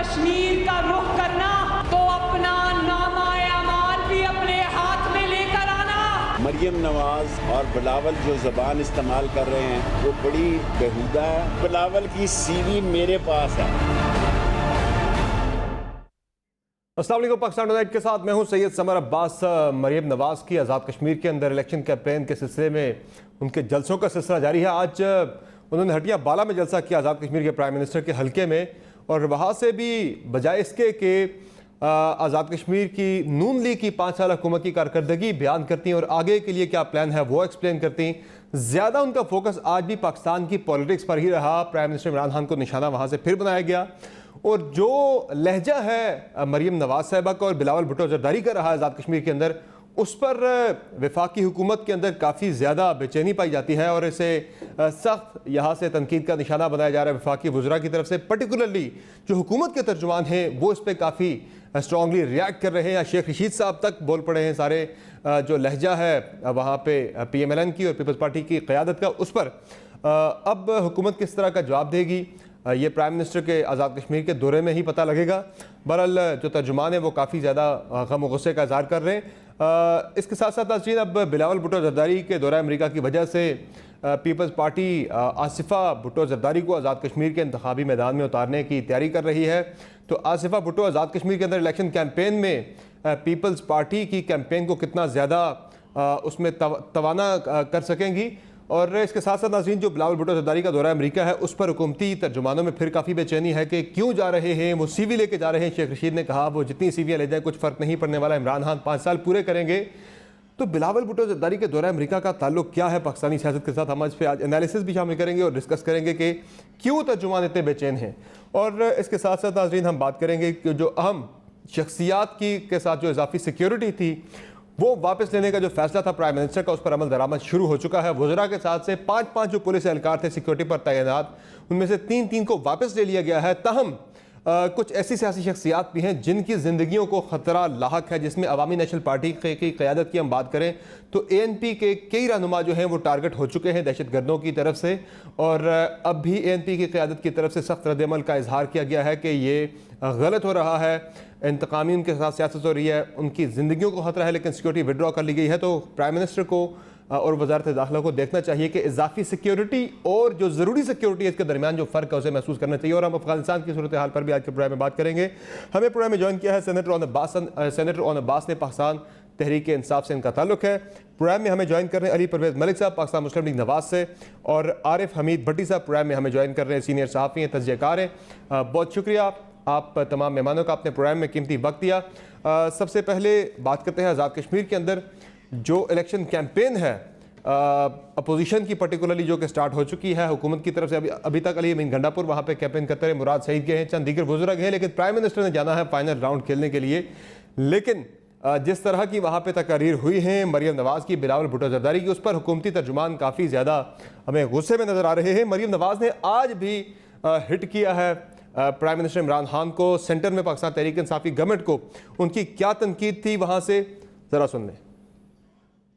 कश्मीर का रुख करना तो अपना नामा-ए अमाल भी अपने हाथ में लेकर आना। मरियम नवाज और बिलावल जो ज़बान इस्तेमाल कर रहे हैं वो बड़ी बेहुदा है। बिलावल की सीवी मेरे पास है। अस्सलाम वालेकुम, पाकिस्तान टुनाइट के साथ मैं हूं सैयद समर अब्बास। मरियम नवाज की आज़ाद कश्मीर के अंदर इलेक्शन कैंपेन के सिलसिले में उनके जलसों का सिलसिला जारी है। आज उन्होंने हटिया बाला में जलसा किया आज़ाद कश्मीर के प्राइम मिनिस्टर के हल्के में, और वहाँ से भी बजाय इसके कि आज़ाद कश्मीर की नून लीग की 5 साल हुकूमत की कारकर्दगी बयान करती हैं और आगे के लिए क्या प्लान है वो एक्सप्लेन करती हैं, ज़्यादा उनका फोकस आज भी पाकिस्तान की पॉलिटिक्स पर ही रहा। प्राइम मिनिस्टर इमरान खान को निशाना वहाँ से फिर बनाया गया, और जो लहजा है मरियम नवाज साहिबा का और बिलावल भुट्टो जरदारी का रहा आज़ाद कश्मीर के अंदर, उस पर वफाकी हुकूमत के अंदर काफ़ी ज़्यादा बेचैनी पाई जाती है और इसे सख्त यहाँ से तनकीद का निशाना बनाया जा रहा है वफाकी वज़रा की तरफ से। पर्टिकुलरली जो हुकूमत के तर्जुमान हैं वो इस पर काफ़ी स्ट्रॉन्गली रिएक्ट कर रहे हैं। शेख रशीद साहब तक बोल पड़े हैं। सारे जो लहजा है वहाँ पे PMLN की और पीपल्स पार्टी की क़यादत का, उस पर अब हुकूमत किस तरह का जवाब देगी ये प्राइम मिनिस्टर के आज़ाद कश्मीर के दौरे में ही पता लगेगा। बहरहाल जो तर्जुमान है वो काफ़ी ज़्यादा गम गुस्से का इज़हार कर रहे हैं। इसके साथ साथ नाज़रीन, अब बिलावल भुट्टो जरदारी के दौरा अमरीका की वजह से पीपल्स पार्टी आसिफा भुट्टो जरदारी को आज़ाद कश्मीर के इंतखाबी मैदान में उतारने की तैयारी कर रही है। तो आसिफा भुट्टो आज़ाद कश्मीर के अंदर इलेक्शन कैंपेन में पीपल्स पार्टी की कैंपेन को कितना ज़्यादा उसमें तवाना कर सकेंगी, और इसके साथ साथ नाज़रीन जो बिलावल भुट्टो जरदारी का दौरा अमेरिका है उस पर हुकूमती तर्जुमानों में फिर काफ़ी बेचैनी है कि क्यों जा रहे हैं, वो CV लेके जा रहे हैं। शेख रशीद ने कहा वो जितनी CVयाँ ले जाए कुछ फ़र्क नहीं पड़ने वाला, इमरान खान 5 साल पूरे करेंगे। तो बिलावल भुट्टो जरदारी के दौरा अमेरिका का ताल्लुक क्या है पाकिस्तानी सियासत के साथ, हम आज पे आज एनालिसिस भी शामिल करेंगे और डिस्कस करेंगे कि क्यों तर्जुमान इतने बेचैन हैं। और इसके साथ साथ नाज़रीन हम बात करेंगे कि जो अहम शख्सियात की के साथ जो इजाफी सिक्योरिटी थी वो वापस लेने का जो फैसला था प्राइम मिनिस्टर का, उस पर अमल दरामद शुरू हो चुका है। वज़रा के साथ से 5 जो पुलिस एहलकार थे सिक्योरिटी पर तैनात, उनमें से 3 को वापस ले लिया गया है। तहम कुछ ऐसी सियासी शख्सियात भी हैं जिनकी ज़िंदगियों को ख़तरा लाहक है, जिसमें अवामी नेशनल पार्टी की क़यादत की हम बात करें तो ANP के कई रहनुमा जो हैं वो टारगेट हो चुके हैं दहशतगर्दों की तरफ से, और अब भी ANP की क़यादत की तरफ से सख्त रद्द-ए-अमल का इजहार किया गया है कि ये गलत हो रहा है, इंतकामी उनके साथ सियासत हो रही है, उनकी ज़िंदगियों को ख़तरा है, लेकिन सिक्योरिटी विड्रॉ कर ली गई है। तो प्राइम मिनिस्टर को और वजारत दाखिला को देखना चाहिए कि इजाफी सिक्योरिटी और जो ज़रूरी सिक्योरिटी है इसके दरमियान जो फ़र्क है उसे महसूस करना चाहिए। और हम अफगानिस्तान की सूरत हाल पर भी आज के प्रोग्राम में बात करेंगे। हमें प्रोग्राम में ज्वाइन किया है सेनेटर ओन अब्बास ने, पाकिस्तान तहरीक इंसाफ से इनका ताल्लुक है। प्रोग्राम में हमें ज्वाइन कर रहे हैं अली परवेज़ मलिक साहब पाकिस्तान मुस्लिम लीग नवाज से, और आरिफ हमीद भट्टी साहब प्रोग्राम में हमें ज्वाइन कर रहे हैं, सीनियर सहाफ़ी हैं, तजज़ियाकार हैं। बहुत शुक्रिया आप तमाम मेहमानों का, अपने प्रोग्राम में कीमती वक्त दिया। सबसे पहले बात करते हैं आज़ाद कश्मीर के अंदर जो इलेक्शन कैंपेन है अपोजिशन की पर्टिकुलरली जो कि स्टार्ट हो चुकी है हुकूमत की तरफ से। अभी तक अली अमीन गंडापुर वहाँ पे कैंपेन करते रहे, मुराद सईद गए हैं, चंद दीगर वज़रा गए हैं, लेकिन प्राइम मिनिस्टर ने जाना है फाइनल राउंड खेलने के लिए। लेकिन जिस तरह की वहाँ पे तकारीर हुई हैं मरियम नवाज़ की, बिलावल भुट्टो जरदारी की, उस पर हुकूमती तर्जुमान काफ़ी ज़्यादा हमें गुस्से में नज़र आ रहे हैं। मरियम नवाज़ ने आज भी हिट किया है प्राइम मिनिस्टर इमरान खान को, सेंटर में पाकिस्तान तहरीक इंसाफ की गवर्नमेंट को। उनकी क्या तनकीद थी वहाँ से, ज़रा सुन लें।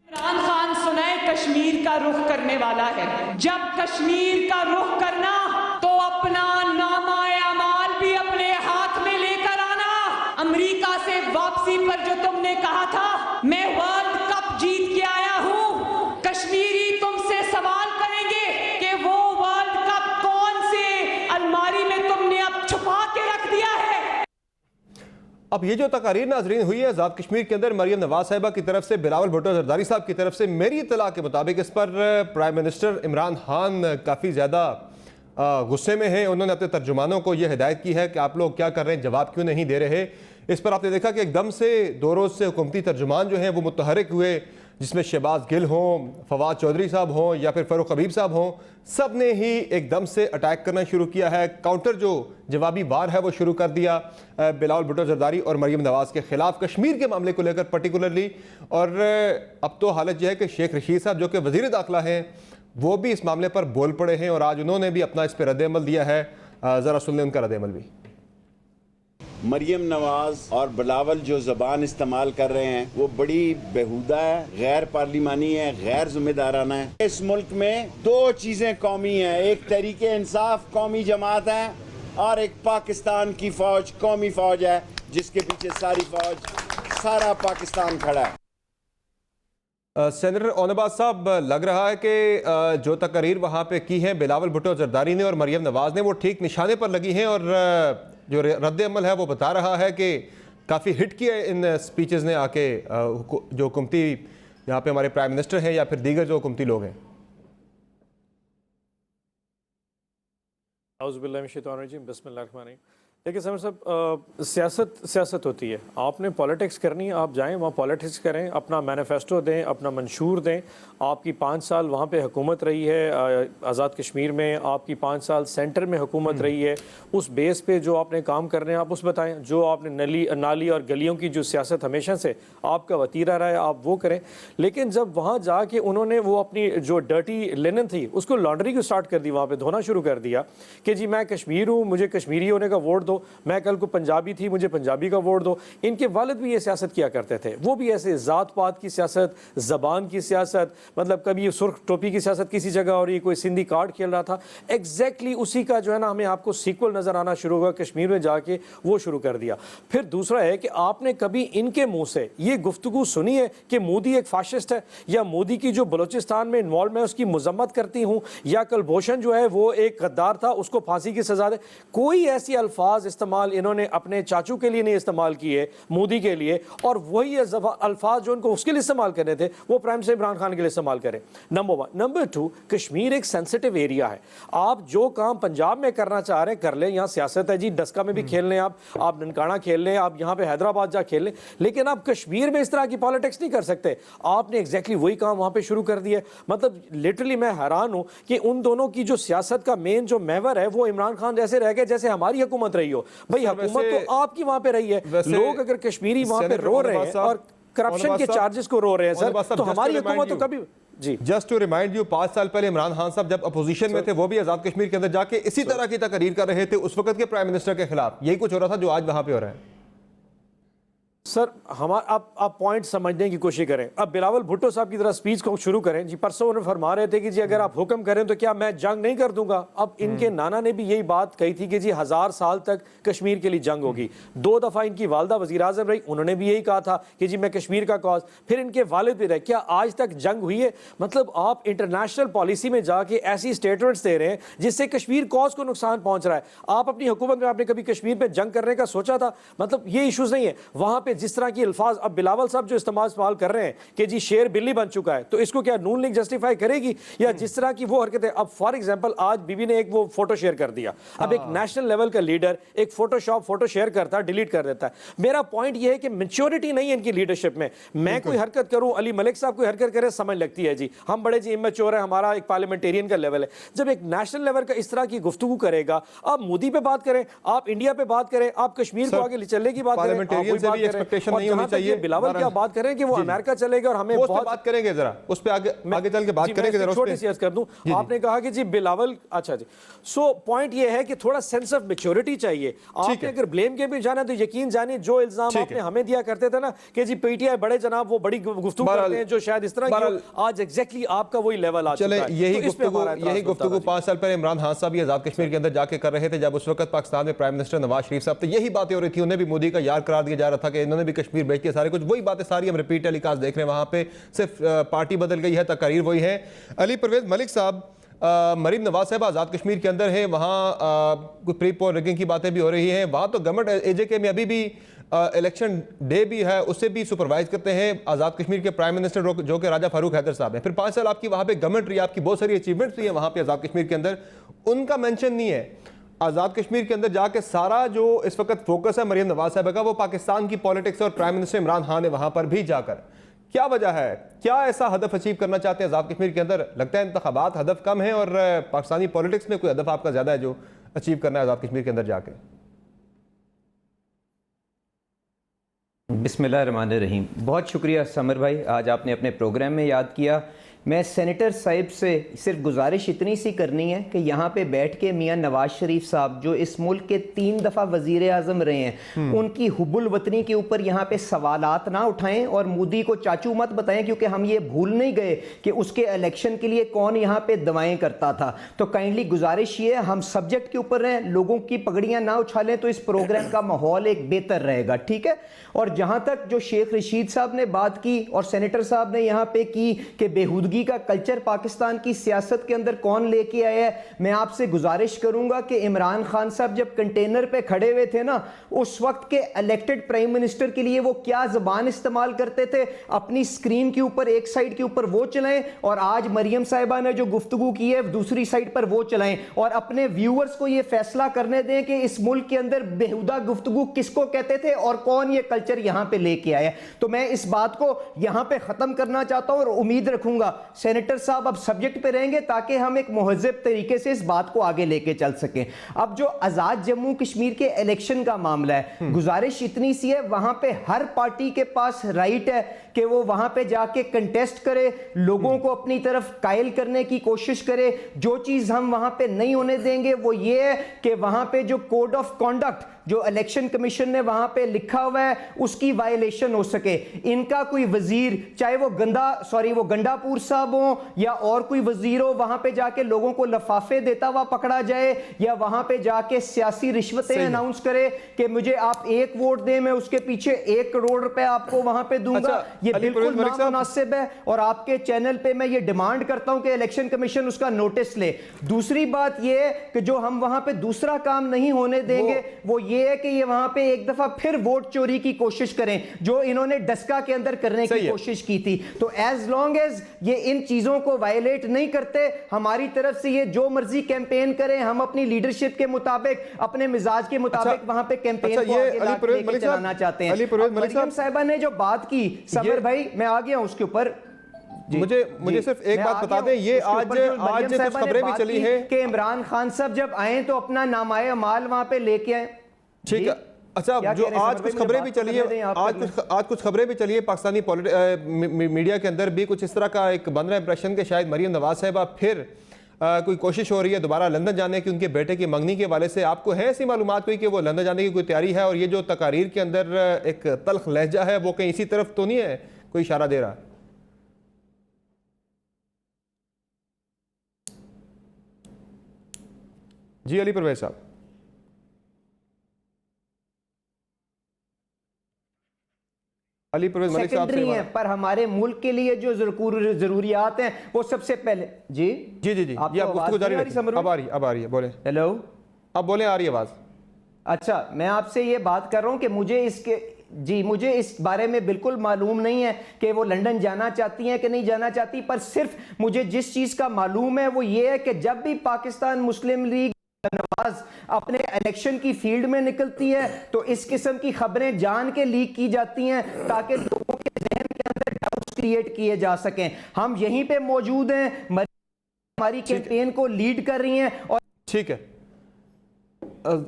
इमरान खान सुनाए कश्मीर का रुख करने वाला है। जब कश्मीर का रुख करना तो अपना नामा-ए अमाल भी अपने हाथ में लेकर आना। अमेरिका से वापसी पर जो तुमने कहा था मैं वर्ल्ड कप जीत के आया हूँ, कश्मीरी तुमसे सवाल करेंगे कि वो वर्ल्ड कप कौन से अलमारी में तुमने अब छुपा के रख दिया है। अब ये जो तकारीर नाजरीन हुई है आज़ाद कश्मीर के अंदर मरियम नवाज साहिबा की तरफ से, बिलावल भुट्टो जरदारी साहब की तरफ से, मेरी इत्तला के मुताबिक इस पर प्राइम मिनिस्टर इमरान खान काफ़ी ज़्यादा गुस्से में हैं। उन्होंने अपने तर्जुमानों को यह हिदायत की है कि आप लोग क्या कर रहे हैं, जवाब क्यों नहीं दे रहे। इस पर आपने देखा कि एकदम से 2 रोज़ से हुकूमती तर्जुमान जो हैं वो मुतहरिक हुए, जिसमें शहबाज गिल हों, फवाद चौधरी साहब हों या फिर फ़ारूक हबीब साहब हों, सब ने ही एकदम से अटैक करना शुरू किया है। काउंटर जो जवाबी वार है वो शुरू कर दिया बिलावल भुट्टो जरदारी और मरियम नवाज़ के ख़िलाफ़ कश्मीर के मामले को लेकर पर्टिकुलरली। और अब तो हालत यह है कि शेख रशीद साहब जो कि वज़ीर दाखिला हैं वो भी इस मामले पर बोल पड़े हैं और आज उन्होंने भी अपना इस पर रद्द-ए-अमल दिया है। ज़रा सुन लें उनका रद्द-ए-अमल भी। मरियम नवाज और बिलावल जो ज़बान इस्तेमाल कर रहे हैं वो बड़ी बेहुदा है, गैर पार्लिमानी है, गैर जिम्मेदाराना है। इस मुल्क में 2 चीज़ें कौमी हैं, एक तहरीक इंसाफ कौमी जमात है और एक पाकिस्तान की फौज, कौमी फौज है जिसके पीछे सारी फौज, सारा पाकिस्तान खड़ा है। सेनेटर ओनबाज साहब, लग रहा है कि जो तकरीर वहाँ पे की है बिलावल भुट्टो जरदारी ने और मरियम नवाज़ ने, वो ठीक निशाने पर लगी हैं, और जो रद्द अमल है वो बता रहा है कि काफ़ी हिट किया है इन स्पीचेस ने आके जो हुकूमती यहाँ पे हमारे प्राइम मिनिस्टर हैं या फिर दीगर जो हुकूमती लोग हैं। बिस्मिल्लाहिर्रहमानिर्रहीम। देखिए समर साहब, सियासत होती है। आपने पॉलिटिक्स करनी है, आप जाएं वहाँ पॉलिटिक्स करें, अपना मैनिफेस्टो दें, अपना मंशूर दें। आपकी 5 साल वहाँ पे हुकूमत रही है आज़ाद कश्मीर में, आपकी 5 साल सेंटर में हुकूमत रही है। उस बेस पे जो आपने काम करने हैं आप उस बताएं। जो आपने नाली और गलियों की जो सियासत हमेशा से आपका वतीरा रहा है आप वो करें। लेकिन जब वहाँ जाके उन्होंने वो अपनी जो डर्टी लिनन थी उसको लॉन्ड्री को स्टार्ट कर दी, वहाँ पर धोना शुरू कर दिया कि जी मैं कश्मीर हूँ, मुझे कश्मीरी होने का वोट दो, मैं कल को पंजाबी थी, मुझे पंजाबी का वोट दो। इनके वालिद भी ये सियासत किया करते थे, वो भी ऐसे जात पात की सियासत, ज़बान की सियासत, मतलब कभी सुर्ख टोपी की सियासत किसी जगह और ये कोई सिंधी कार्ड खेल रहा था। एग्जैक्टली उसी का जो है ना हमें आपको सीक्वल नज़र आना शुरू हुआ कश्मीर में जाके, वो शुरू कर दिया। फिर दूसरा है कि आपने कभी इनके मुँह से ये गुफ्तगू सुनी है कि मोदी एक फाशिस्ट है, या मोदी की जो बलोचिस्तान में इन्वॉल्व है उसकी मजम्मत करती हूँ, या कुलभूषण जो है वो एक गद्दार था उसको फांसी की सजा दे। कोई ऐसी अल्फाज इस्तेमाल इन्होंने अपने चाचू के लिए नहीं इस्तेमाल किए, मोदी के लिए, और वही अल्फाज जो उनको उसके लिए इस्तेमाल करने थे वो प्राइम मिनिस्टर इमरान खान के लिए इस्तेमाल करें। नंबर 1। नंबर 2, कश्मीर एक सेंसिटिव एरिया है। आप जो काम पंजाब में करना चाह रहे हैं कर लें, यहाँ सियासत है जी, डस्का में भी खेल लें, आप ननकाना खेल लें, आप यहाँ पे हैदराबाद जा खेल लें, लेकिन आप कश्मीर में इस तरह की पॉलिटिक्स नहीं कर सकते। आपने एग्जैक्टली वही काम वहाँ पे शुरू कर दिया। मतलब लिटरली मैं हैरान हूँ कि उन दोनों की जो सियासत का मेन जो महवर है वो इमरान खान जैसे रह गए जैसे हमारी हुकूमत रही हो। भाई हुकूमत तो आपकी वहां पे रही है, लोग अगर कश्मीरी वहां पे रो रहे हैं और करप्शन के चार्जेस को रो रहे हैं सर, तो हमारी हुकूमत तो कभी जी। जस्ट टू रिमाइंड यू, 5 साल पहले इमरान खान साहब जब अपोजिशन में थे वो भी आजाद कश्मीर के अंदर जाके इसी तरह की तकरीर कर रहे थे उस वक्त के प्राइम मिनिस्टर के खिलाफ। यही कुछ हो रहा था जो आज वहां पे हो रहा है। सर हमारा आप पॉइंट समझने की कोशिश करें। अब बिलावल भुट्टो साहब की तरह स्पीच को शुरू करें जी। परसों उन्होंने फरमा रहे थे कि जी अगर आप हुक्म करें तो क्या मैं जंग नहीं कर दूंगा। अब इनके नाना ने भी यही बात कही थी कि जी 1000 साल तक कश्मीर के लिए जंग होगी। 2 दफा इनकी वालदा वजीर आजम रही, उन्होंने भी यही कहा था कि जी मैं कश्मीर का कॉज। फिर इनके वालिद भी रहे। क्या आज तक जंग हुई है? मतलब आप इंटरनेशनल पॉलिसी में जाके ऐसी स्टेटमेंट्स दे रहे हैं जिससे कश्मीर कॉज को नुकसान पहुंच रहा है। आप अपनी हुकूमत में आपने कभी कश्मीर पर जंग करने का सोचा था? मतलब ये इशूज नहीं है वहां पर जिस तरह की अल्फाज अब बिलावल साहब जो इस्तेमाल कर रहे हैं कि जी शेर बिल्ली बन चुका है, तो इसको क्या नून लीग जस्टिफाई करेगी? या जिस तरह की वो हरकतें, अब फॉर एग्जांपल आज बीबी ने एक वो फोटो शेयर कर दिया। अब एक नेशनल लेवल का लीडर एक फोटो शेयर करता है, डिलीट कर देता है। मेरा पॉइंट ये है कि मैच्योरिटी नहीं है इनकी लीडरशिप में। मैं कोई हरकत करूं, अली मलिक साहब कोई हरकत करे, समझ लगती है जी हम बड़े जी इमेच्योर है, हमारा एक पार्लियामेंटेरियन का लेवल है। जब एक नेशनल लेवल का इस तरह की गुफ्तगू करेगा, आप मोदी पे बात करें, आप इंडिया पे बात करें, आप कश्मीर को आगे चलने की बात करें, बिलावल क्या बात करें कि वो अमेरिका चलेगा और हमें बहुत बात करेंगे, जरा उस पे आगे चल के बात करेंगे। जरा छोटी सी अर्ज कर दूं, आपने कहा कि जी बिलावल, अच्छा जी, सो पॉइंट ये है कि थोड़ा सेंस ऑफ मैच्योरिटी चाहिए। आपने अगर ब्लेम गेम में जाना तो यकीन जानिए जो इल्जाम आपने हमें दिया करते थे ना कि जी पीटीआई बड़े जनाब वो बड़ी गुफ्तगू करते हैं जो शायद इस तरह की, आज एग्जैक्टली आपका वही लेवल आ चुका है। यही गुफ्तगू 5 साल पहले इमरान खान साहब आजाद कश्मीर के अंदर जाके कर रहे थे, जब उस वक्त पाकिस्तान में प्राइम मिनिस्टर नवाज शरीफ साहब थे। यही बातें हो रही थी, उन्हें भी मोदी का यार करार दिया जा रहा था कि इन्होंने भी कश्मीर बेच के सारे कुछ, वही बातें सारी हम रिपीट टेलीकास्ट देख रहे हैं। वहां पे सिर्फ पार्टी बदल गई है, तकरीर वही है। अली परवेज मलिक साहब, मरीम नवाज साहब आज़ाद कश्मीर के अंदर है, वहाँ कुछ प्री पोल रिगिंग की बातें भी हो रही हैं। वहाँ तो गवर्नमेंट एजेके में अभी भी इलेक्शन डे भी है, उससे भी सुपरवाइज करते हैं आज़ाद कश्मीर के प्राइम मिनिस्टर जो कि राजा फारूक हैदर साहब हैं। फिर 5 साल आपकी वहाँ पे गवर्नमेंट रही, आपकी बहुत सारी अचीवमेंट्स रही है वहाँ पे आज़ाद कश्मीर के अंदर, उनका मेंशन नहीं है। आज़ाद कश्मीर के अंदर जाके सारा जो इस वक्त फोकस है मरीम नवाज साहब का वो पाकिस्तान की पॉलिटिक्स और प्राइम मिनिस्टर इमरान खान है वहाँ पर भी जाकर। क्या वजह है? क्या ऐसा हदफ अचीव करना चाहते हैं आज़ाद कश्मीर के अंदर? लगता है इंतखाबात हदफ कम है और पाकिस्तानी पॉलिटिक्स में कोई हदफ आपका ज़्यादा है जो अचीव करना है आज़ाद कश्मीर के अंदर जाके? बिस्मिल्लाहिर्रहमानिर्रहीम। बहुत शुक्रिया समर भाई, आज आपने अपने प्रोग्राम में याद किया मैं सेनेटर साहिब से सिर्फ गुजारिश इतनी सी करनी है कि यहाँ पे बैठ के मियाँ नवाज शरीफ साहब जो इस मुल्क के 3 दफ़ा वज़ीर आज़म रहे हैं, उनकी हुब्बुल वतनी के ऊपर यहाँ पे सवालात ना उठाएं और मोदी को चाचू मत बताएं, क्योंकि हम ये भूल नहीं गए कि उसके इलेक्शन के लिए कौन यहाँ पे दवाएं करता था। तो काइंडली गुजारिश ये है, हम सब्जेक्ट के ऊपर रहें, लोगों की पगड़ियाँ ना उछालें, तो इस प्रोग्राम का माहौल एक बेहतर रहेगा, ठीक है। और जहाँ तक जो शेख रशीद साहब ने बात की और सेनेटर साहब ने यहाँ पे की कि बेहूदगी का कल्चर पाकिस्तान की सियासत के अंदर कौन लेके आया है, मैं आपसे गुजारिश करूंगा कि इमरान खान साहब जब कंटेनर पे खड़े हुए थे ना, उस वक्त के इलेक्टेड प्राइम मिनिस्टर के लिए वो क्या जबान इस्तेमाल करते थे, अपनी स्क्रीन के ऊपर एक साइड के ऊपर वो चलाएं और आज मरियम साहिबा ने जो गुफ्तगू की है दूसरी साइड पर वो चलाएं और अपने व्यूअर्स को ये फैसला करने दें कि इस मुल्क के अंदर बेहुदा गुफ्तगू किसको कहते थे और कौन ये कल्चर यहां पे लेके आया। तो मैं इस बात को यहां पे खत्म करना चाहता हूं और उम्मीद रखूंगा सेनेटर साहब अब सब्जेक्ट पे रहेंगे ताकि हम एक मुहज़्ज़ब तरीके से इस बात को आगे लेके चल सकें। अब जो आजाद जम्मू कश्मीर के इलेक्शन का मामला है, गुजारिश इतनी सी है, वहां पे हर पार्टी के पास राइट है कि वो वहां पे जाके कंटेस्ट करे, लोगों को अपनी तरफ कायल करने की कोशिश करे। जो चीज हम वहां पे नहीं होने देंगे वो ये है कि वहां पे जो कोड ऑफ कॉन्डक्ट जो इलेक्शन कमीशन ने वहां पे लिखा हुआ है उसकी वायलेशन हो सके। इनका कोई वजीर, चाहे वो गंडापुर साहब हो या और कोई वजीर हो, वहां पे जाके लोगों को लफाफे देता हुआ पकड़ा जाए या वहां पे जाके सियासी रिश्वतें अनाउंस करे कि मुझे आप 1 वोट दें, मैं उसके पीछे 1 करोड़ रुपए आपको वहां पे दूंगा। ये बिल्कुल नामुनासिब है और आपके चैनल पे मैं ये डिमांड करता हूं कि इलेक्शन कमीशन उसका नोटिस ले। दूसरी बात ये है कि जो हम वहां पे दूसरा काम नहीं होने देंगे वो ये है कि ये वहां पे एक दफा फिर वोट चोरी की कोशिश करें जो इन्होंने डस्का के अंदर करने की कोशिश की थी। तो एज लॉन्ग एज ये इन चीजों को वायलेट नहीं करते, हमारी तरफ से ये जो मर्जी कैंपेन करें, हम अपनी लीडरशिप के मुताबिक, अपने मिजाज के मुताबिक वहां पे कैंपेन को आगे लेके चलाना चाहते हैं। मरियम साहिबा ने जो बात की, सबर भाई मैं आ गया उसके ऊपर, मुझे सिर्फ एक बात बता दें, ये आज कुछ खबरें भी चली हैं कि इमरान खान साहब जब आए तो अपना नामाए माल वहां पे लेके आए, ठीक है। अच्छा, जो आज कुछ खबरें भी चली है, आज कुछ खबरें भी चली है पाकिस्तानी मीडिया के अंदर भी कुछ इस तरह का एक बन रहा इंप्रेशन कि शायद मरियम नवाज साहिबा फिर कोई कोशिश हो रही है दोबारा लंदन जाने की उनके बेटे की मंगनी के हवाले से। आपको है ऐसी मालूमात कोई कि वो लंदन जाने की कोई तैयारी है? और ये जो तकारीर के अंदर एक तल्ख लहजा है वो कहीं इसी तरफ तो नहीं है, कोई इशारा दे रहा? जी अली परवेज साहब। अली परवेज मलिक साहब से है, पर हमारे मुल्क के लिए जो जरूरियात हैं वो सबसे पहले। जी जी जी जी आप गुफ्तगू जारी रखिए। अब आ रही है बोले। हेलो, अब बोले, आ रही है आवाज। अच्छा, मैं आपसे ये बात कर रहा हूं कि मुझे इस बारे में बिल्कुल मालूम नहीं है कि वो लंदन जाना चाहती हैं कि नहीं जाना चाहती, पर सिर्फ मुझे जिस चीज का मालूम है वो ये है कि जब भी पाकिस्तान मुस्लिम लीग नवाज अपने इलेक्शन की फील्ड में निकलती है तो इस किस्म की खबरें जान के लीक की जाती हैं ताकि लोगों के ज़हन के अंदर डाउट्स क्रिएट किए जा सकें। हम यहीं पे मौजूद हैं, हमारी कैंपेन को लीड कर रही हैं। और ठीक है,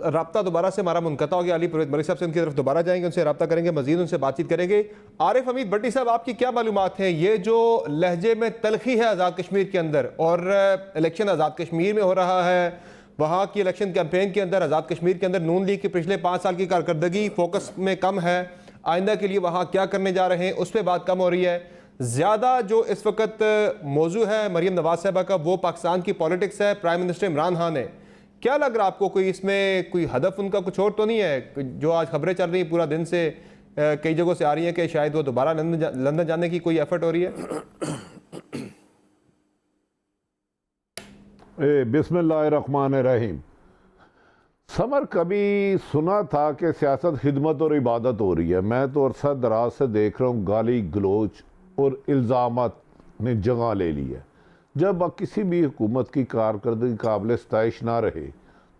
राब्ता दोबारा से हमारा मुनक़ता हो गया। अली परवेज मलिक साहब से उनकी तरफ दोबारा जाएंगे, उनसे राब्ता करेंगे, मजीद उनसे बातचीत करेंगे। आरिफ हमीद भट्टी साहब, आपकी क्या मालूमात हैं? ये जो लहजे में तलखी है आज़ाद कश्मीर के अंदर और इलेक्शन आज़ाद कश्मीर में हो रहा है, वहाँ की इलेक्शन कैंपेन के अंदर आज़ाद कश्मीर के अंदर नून लीग की पिछले 5 साल की कारकर्दगी फोकस में कम है, आइंदा के लिए वहाँ क्या करने जा रहे हैं उस पर बात कम हो रही है। ज़्यादा जो इस वक्त मौजू है मरियम नवाज साहिबा का वो पाकिस्तान की पॉलिटिक्स है, प्राइम मिनिस्टर इमरान खान है। क्या लग रहा आपको, कोई इसमें कोई हदफ उनका कुछ और तो नहीं है? जो आज खबरें चल रही हैं पूरा दिन से कई जगहों से आ रही हैं कि शायद वो दोबारा लंदन जाने की कोई एफर्ट हो रही है? बिस्मिल्लाहिर्रहमानिर्रहीम। समर कभी सुना था कि सियासत खिदमत और इबादत हो रही है? मैं तो अरसा दराज से देख रहा हूँ गाली गलोच और इल्ज़ामात ने जगह ले ली है। जब किसी भी हुकूमत की कारकर्दगी काबिल सताइश ना रहे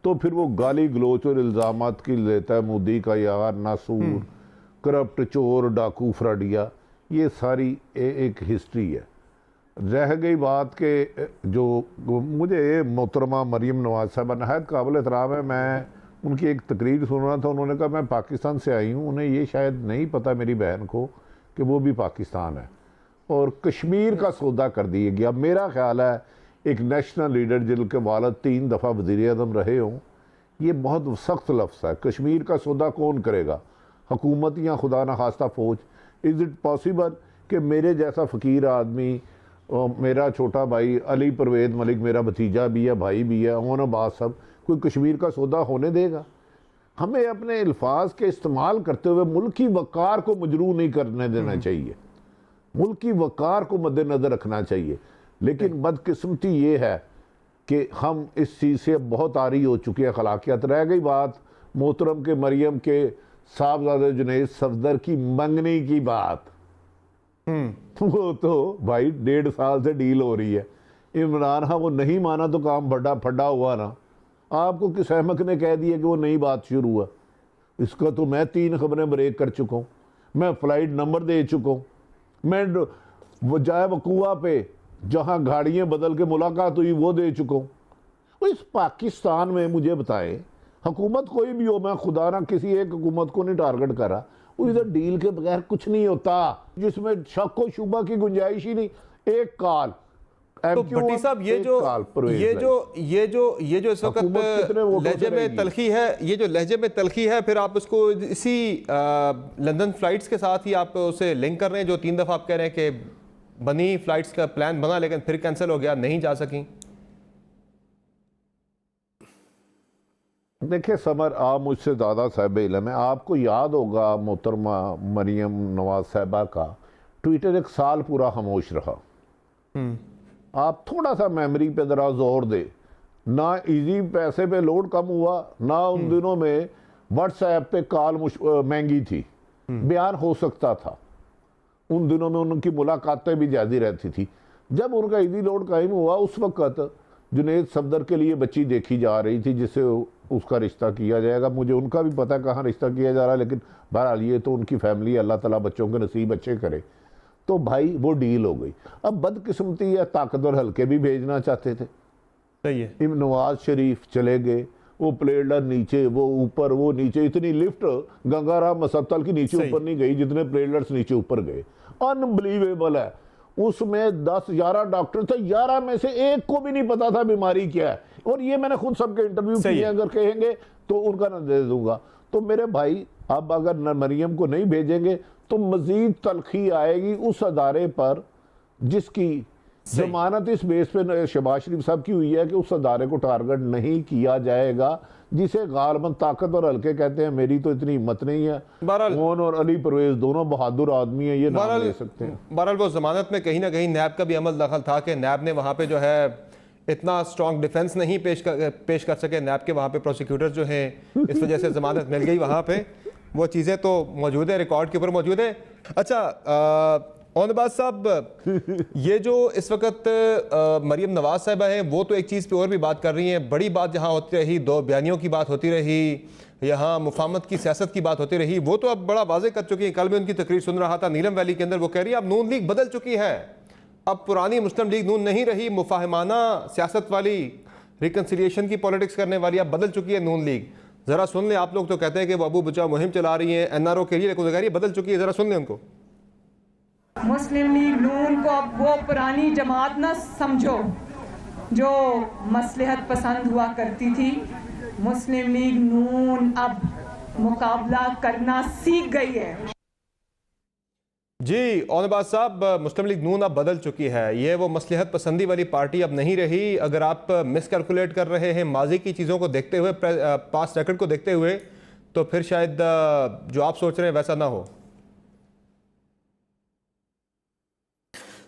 तो फिर वो गाली गलोच और इल्ज़ामात की लेता है, मोदी का यार, नासूर, करप्ट, चोर, डाकू, फ्रडिया, ये सारी एक हिस्ट्री है। रह गई बात के जो मुझे मोहतरमा मरियम नवाज साहबा नहायत काबिल एहतराम है। मैं उनकी एक तकरीर सुन रहा था, उन्होंने कहा मैं पाकिस्तान से आई हूँ, उन्हें ये शायद नहीं पता मेरी बहन को कि वो भी पाकिस्तान है। और कश्मीर का सौदा कर दिया गया। मेरा ख्याल है एक नेशनल लीडर जिनके वालिद 3 दफ़ा वज़ीर आज़म रहे हों, ये बहुत सख्त लफ्ज़ है। कश्मीर का सौदा कौन करेगा, हुकूमत या खुदा न खास्ता फ़ौज? इज़ इट पॉसिबल कि मेरे जैसा फ़कीर आदमी, मेरा छोटा भाई अली परवेज़ मलिक, मेरा भतीजा भी है, भाई भी है, ओन अब्बास साहब, कोई कश्मीर का सौदा होने देगा? हमें अपने अल्फाज के इस्तेमाल करते हुए मुल्क की वक़ार को मजरूह नहीं करने देना चाहिए, मुल्क की वक़ार को मद्देनज़र रखना चाहिए। लेकिन बदकिस्मती ये है कि हम इस चीज़ से बहुत आरी हो चुकी है अखलाकियत। रह गई बात मोहतरम के मरियम के साहबजादे जुनैद सफदर की मंगनी की बात, वो तो भाई 1.5 साल से डील हो रही है। इमरान खान को नहीं माना तो काम बड़ा फटा हुआ ना। आपको किस अहमक ने कह दिया कि वो नई बात शुरू हुआ? इसका तो मैं 3 खबरें ब्रेक कर चुका हूँ, मैं फ़्लाइट नंबर दे चुका हूँ, मैं वो जाए वकूआ पे जहाँ गाड़ियाँ बदल के मुलाकात हुई वो दे चुका हूँ। तो इस पाकिस्तान में मुझे बताएं, हुकूमत कोई भी हो, मैं खुदा ना किसी एक हुकूमत को नहीं टारगेट कर रहा, इधर डील के बगैर कुछ नहीं होता जिसमें शक व शुबा की गुंजाइश ही नहीं। एक कॉल तो भट्टी साहब, ये जो इस वक्त लहजे में तलखी है, ये जो लहजे में तलखी है, फिर आप उसको इसी लंदन फ्लाइट्स के साथ ही आप उसे लिंक कर रहे हैं, जो 3 दफ़ा आप कह रहे हैं कि बनी फ्लाइट्स का प्लान बना लेकिन फिर कैंसिल हो गया, नहीं जा सकी। देखिए समर, आप मुझसे ज़्यादा साहिब इल्म है। आपको याद होगा मोहतरमा मरियम नवाज साहिबा का ट्विटर 1 साल पूरा खामोश रहा। आप थोड़ा सा मेमोरी पे ज़रा जोर दे, ना इजी पैसे पे लोड कम हुआ, ना उन दिनों में व्हाट्सएप पे कॉल महंगी थी, बयान हो सकता था। उन दिनों में उनकी मुलाकातें भी ज़्यादा रहती थी। जब उनका इजी लोड कायम हुआ, उस वक़्त जुनैद सफदर के लिए बच्ची देखी जा रही थी जिससे उसका रिश्ता किया जाएगा। मुझे उनका भी पता कहाँ रिश्ता किया जा रहा है, लेकिन बहरहाल ये तो उनकी फैमिली, अल्लाह ताला बच्चों के नसीब अच्छे करे। तो भाई वो डील हो गई। अब बदकिस्मती या ताकतवर हल्के भी भेजना चाहते थे, सही है, नवाज शरीफ चले गए, वो प्लेडर नीचे, वो ऊपर, वो नीचे। इतनी लिफ्ट गंगाराम मसब्तल की नीचे ऊपर नहीं गई जितने प्लेडर्स नीचे ऊपर गए। अनबिलीवेबल है। उसमें 10-11 डॉक्टर थे, 11 में से एक को भी नहीं पता था बीमारी क्या है। और ये मैंने खुद सबके इंटरव्यू किए, अगर कहेंगे तो उनका न दे दूंगा। तो मेरे भाई, अब अगर मरियम को नहीं भेजेंगे तो मजीद तलखी आएगी उस अदारे पर जिसकी जमानत इस बेस पे शहबाज शरीफ साहब की हुई है कि उस अदारे को टारगेट नहीं किया जाएगा, जिसे गालबन ताकत और हल्के कहते हैं। मेरी तो इतनी हिम्मत नहीं है। मोहन और अली परवेज दोनों बहादुर आदमी हैं, ये नाम ले सकते हैं। बहरहाल वो जमानत में कहीं ना कहीं नैब का भी अमल दखल था कि नैब ने वहाँ पे जो है इतना स्ट्रॉन्ग डिफेंस नहीं पेश कर सके। नैब के वहाँ पे प्रोसिक्यूटर जो हैं, इस वजह से जमानत मिल गई वहाँ पे। वो चीज़ें तो मौजूद है, रिकॉर्ड के ऊपर मौजूद है। अच्छा ओनबाज साहब, ये जो इस वक्त मरियम नवाज साहिबा हैं, वो तो एक चीज़ पे और भी बात कर रही हैं। बड़ी बात जहाँ होती रही, 2 बयानियों की बात होती रही, यहाँ मुफाहमत की सियासत की बात होती रही, वो तो अब बड़ा वाज़ेह कर चुकी हैं। कल मैं उनकी तकरीर सुन रहा था नीलम वैली के अंदर, वो कह रही है अब नून लीग बदल चुकी है, अब पुरानी मुस्लिम लीग नून नहीं रही, मुफाहमाना सियासत वाली, रिकन्सिलिएशन की पॉलिटिक्स करने वाली अब बदल चुकी है नून लीग। ज़रा सुन लें। आप लोग तो कहते हैं कि वो अबू बचाओ मुहिम चला रही हैं NRO के लिए, लेकिन कह रही है बदल चुकी है। ज़रा सुन लें उनको। मुस्लिम लीग नून को अब वो पुरानी जमात न समझो जो मसलहत पसंद हुआ करती थी। मुस्लिम लीग नून अब मुकाबला करना सीख गई है। जी ओनबाज साहब, मुस्लिम लीग नून अब बदल चुकी है, ये वो मसलहत पसंदी वाली पार्टी अब नहीं रही। अगर आप मिसकैलकुलेट कर रहे हैं माजी की चीज़ों को देखते हुए, पास्ट रिकॉर्ड को देखते हुए, तो फिर शायद जो आप सोच रहे हैं वैसा ना हो।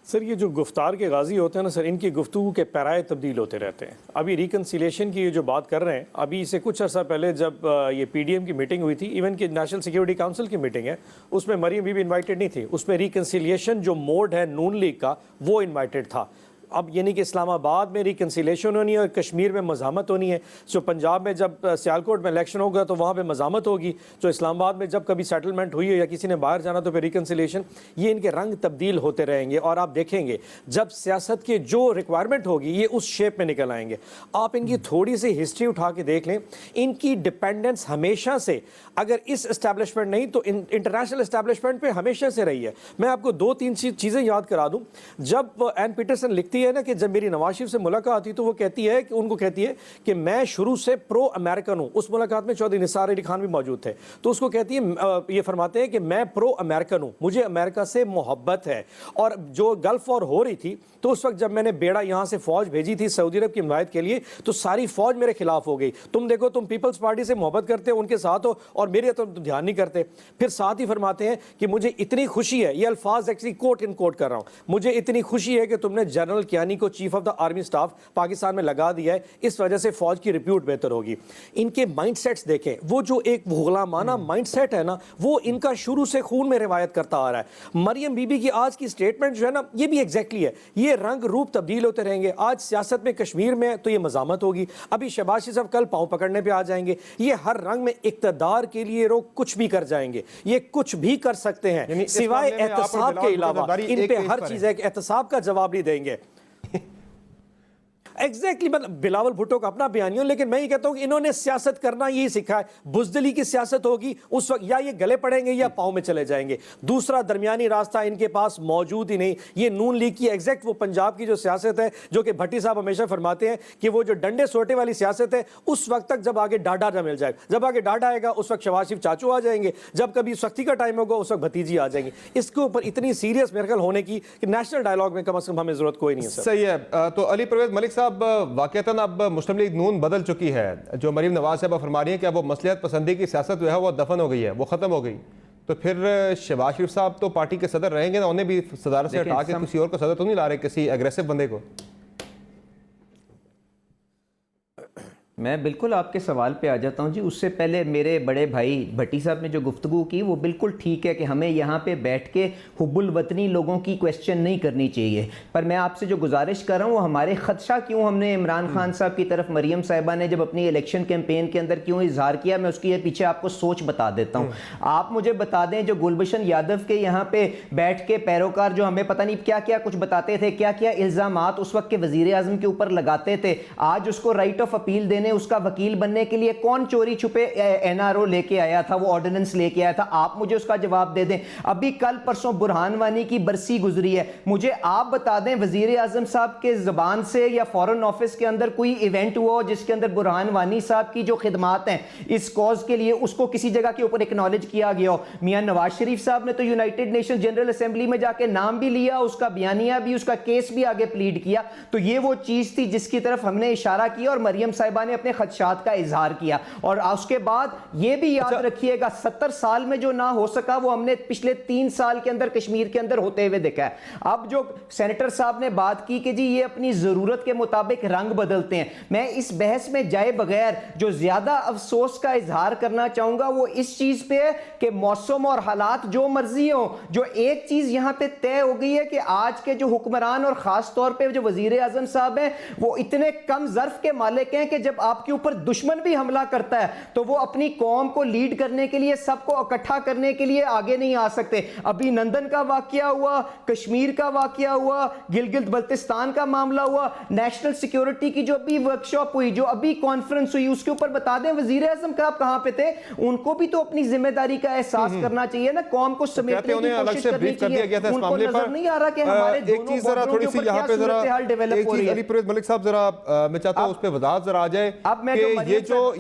सर, ये जो गुफ्तार के गाजी होते हैं ना सर, इनकी गुफ्तगू के पैराए तब्दील होते रहते हैं। अभी रिकन्सिलिएशन की ये जो बात कर रहे हैं, अभी से कुछ अर्सा पहले जब ये PDM की मीटिंग हुई थी, इवन की नेशनल सिक्योरिटी काउंसिल की मीटिंग है, उसमें मरियम बीबी इनवाइटेड नहीं थी। उसमें रिकन्सिलिएशन जो मोड है नून लीग का, वो इनवाइटेड था। अब यानी कि इस्लामाबाद में रिकन्सिलेशन होनी है और कश्मीर में मज़ामत होनी है। जो पंजाब में जब सियालकोट में इलेक्शन होगा तो वहाँ पे मज़ामत होगी, जो इस्लामाबाद में जब कभी सेटलमेंट हुई है या किसी ने बाहर जाना तो फिर रिकन्सिलेशन। ये इनके रंग तब्दील होते रहेंगे और आप देखेंगे जब सियासत की जो रिक्वायरमेंट होगी ये उस शेप में निकल आएंगे। आप इनकी थोड़ी सी हिस्ट्री उठा के देख लें, इनकी डिपेंडेंस हमेशा से, अगर इस एस्टैब्लिशमेंट नहीं तो इंटरनेशनल एस्टैब्लिशमेंट पे हमेशा से रही है। मैं आपको 2-3 चीज़ें याद करा दूं। जब एन पीटरसन लिखती है ना कि जब मेरी नवाज शरीफ से मुलाकात हुई तो वो कहती है कि उनको कहती है कि मैं शुरू से प्रो अमेरिकन हूं। उस मुलाकात में चौधरी निसार अली खान भी मौजूद थे, तो उसको कहती है, ये फरमाते हैं कि मैं प्रो अमेरिकन हूं, मुझे अमेरिका से मोहब्बत है। और जो गल्फ वॉर हो रही थी तो उस वक्त जब मैंने बेड़ा यहां से फौज भेजी थी सऊदी अरब की हिमायत के लिए तो सारी फौज मेरे खिलाफ हो गई। तुम देखो, तुम पीपल्स पार्टी से मोहब्बत करते हो, उनके साथ हो, और मेरे तो ध्यान नहीं करते। फिर साथ ही फरमाते हैं कि मुझे इतनी खुशी है, ये अल्फाज एक्चुअली कोट इन कोट कर रहा हूं, मुझे इतनी खुशी है कि तुमने जनरल कियानी को chief of the army staff Pakistan में लगा दिया है, इस वजह से फौज की रिप्यूट बेहतर होगी। इनके माइंडसेट्स देखें, वो जो एक गुलामाना माइंडसेट है ना, वो इनका शुरू से खून में रिवायत करता आ रहा है। मरियम बीबी की आज की स्टेटमेंट जो है ना, ये भी एग्जैक्टली है। ये रंग रूप तब्दील होते रहेंगे। आज सियासत में कश्मीर में तो ये मजामत होगी, अभी शहबाज शरीफ साहब कल पांव पकड़ने पे आ जाएंगे। ये हर रंग में इक्तदार के लिए लोग कुछ भी कर जाएंगे, ये कुछ भी कर सकते हैं सिवाय एहतसाब के अलावा। इन पे हर चीज है कि एहतसाब का जवाब नहीं देंगे। एग्जैक्टली मतलब बिलावल भुट्टो का अपना बयानियों, लेकिन मैं ये कहता हूं कि इन्होंने सियासत करना यही सीखा है। बुजदली की सियासत होगी उस वक्त या ये गले पड़ेंगे या पांव में चले जाएंगे, दूसरा दरमियानी रास्ता इनके पास मौजूद ही नहीं। ये नून लीग की एग्जैक्ट वो पंजाब की जो सियासत है, जो कि भट्टी साहब हमेशा फरमाते हैं कि वो जो डंडे सोटे वाली सियासत है, उस वक्त तक जब आगे डाडा न मिल जाएगा, जब आगे डाडा आएगा उस वक्त शहबाज शरीफ चाचू आ जाएंगे, जब कभी सख्ती का टाइम होगा उस वक्त भतीजी आ जाएंगे। इसके ऊपर इतनी सीरियस मेरे ख्याल होने की कि नेशनल डायलॉग में कम से कम हमें जरूरत कोई नहीं है। सही है। तो अली परवेज मलिक साहब, वाकई अब मुस्लिम लीग नून बदल चुकी है। जो मरीम नवाज साहब फरमा रही है कि अब वो मसलियत पसंदी की सियासत जो है वो दफन हो गई है, वो खत्म हो गई, तो फिर शहबाज शरीफ साहब तो पार्टी के सदर रहेंगे ना, उन्हें भी सदारत से हटा के किसी और को सदर तो नहीं ला रहे, किसी एग्रेसिव बंदे को। मैं बिल्कुल आपके सवाल पे आ जाता हूँ जी। उससे पहले मेरे बड़े भाई भट्टी साहब ने जो गुफ्तगू की वो बिल्कुल ठीक है कि हमें यहाँ पे बैठ के हुब्बुल वतनी लोगों की क्वेश्चन नहीं करनी चाहिए, पर मैं आपसे जो गुजारिश कर रहा हूँ वो हमारे खदशा क्यों हमने इमरान खान साहब की तरफ मरियम साहिबा ने जब अपनी इलेक्शन कैंपेन के अंदर क्यों इजहार किया, मैं उसकी पीछे आपको सोच बता देता हूँ। आप मुझे बता दें, जो गुलबशन यादव के यहाँ पे बैठ के पैरोकार जो हमें पता नहीं क्या क्या कुछ बताते थे, क्या क्या इल्ज़ामात उस वक्त के वजीर आजम के ऊपर लगाते थे, आज उसको राइट ऑफ अपील देने, उसका वकील बनने के लिए कौन चोरी छुपे एनआरओ लेके आया था, वो ऑर्डिनेंस लेके आया था? आप मुझे उसका जवाब दे दें। अभी कल परसों बुरहान वानी की बरसी गुजरी है, मुझे आप बता दें वजीर आजम साहब के जबान से या फॉरेन ऑफिस के अंदर कोई इवेंट हुआ जिसके अंदर बुरहान वानी साहब की जो खिदमात हैं इस कॉज के लिए, उसको किसी जगह के ऊपर एक्नॉलेज किया गया हो? मियां नवाज शरीफ साहब ने तो यूनाइटेड नेशन जनरल असेंबली में जाके नाम भी लिया, उसका बयानिया भी, उसका केस भी आगे प्लीड किया। तो ये वो चीज थी जिसकी तरफ हमने इशारा किया और मरियम साहिबा ने अपने खदशात का इजहार किया। और उसके बाद ये भी याद रखिएगा, 70 साल में जो ना हो सका वो हमने पिछले 3 साल के अंदर कश्मीर के अंदर होते हुए देखा है। अब जो सेनेटर साहब ने बात की कि जी ये अपनी जरूरत के मुताबिक रंग बदलते हैं, मैं इस बहस में जाए बगैर जो ज्यादा अफसोस का इजहार करना चाहूंगा वो इस चीज पे है कि मौसम और हालात जो मर्जी हो, जो एक चीज यहां पे तय हो गई है कि आज के जो हुक्मरान और खास तौर पे जो वजीर आजम साहब हैं वो इतने कम ज़र्फ के मालिक हैं कि जब आपके ऊपर दुश्मन भी हमला करता है तो वो अपनी कौम को लीड करने के लिए, सबको इकट्ठा करने के लिए आगे नहीं आ सकते। अभी नंदन का वाकया हुआ, कश्मीर का वाकया हुआ, गिलगित बल्तिस्तान का मामला हुआ, नेशनल सिक्योरिटी की जो अभी वर्कशॉप हुई, जो अभी कॉन्फ्रेंस हुई, उसके ऊपर बता दें वजीर आजम का आप कहां पे थे? उनको भी तो अपनी जिम्मेदारी का एहसास करना चाहिए ना, कौम को समेटने की कोशिश करनी चाहिए। उनको नजर नहीं आ रहा कि हमारे दोनों बॉर्डरों के ऊपर क्या सूरत-ए-हाल डेवलप हो रही है। अली परवेज मलिक साहब जरा मैं चाहता हूं उस पे वजाहत जरा आ जाए। अब मैं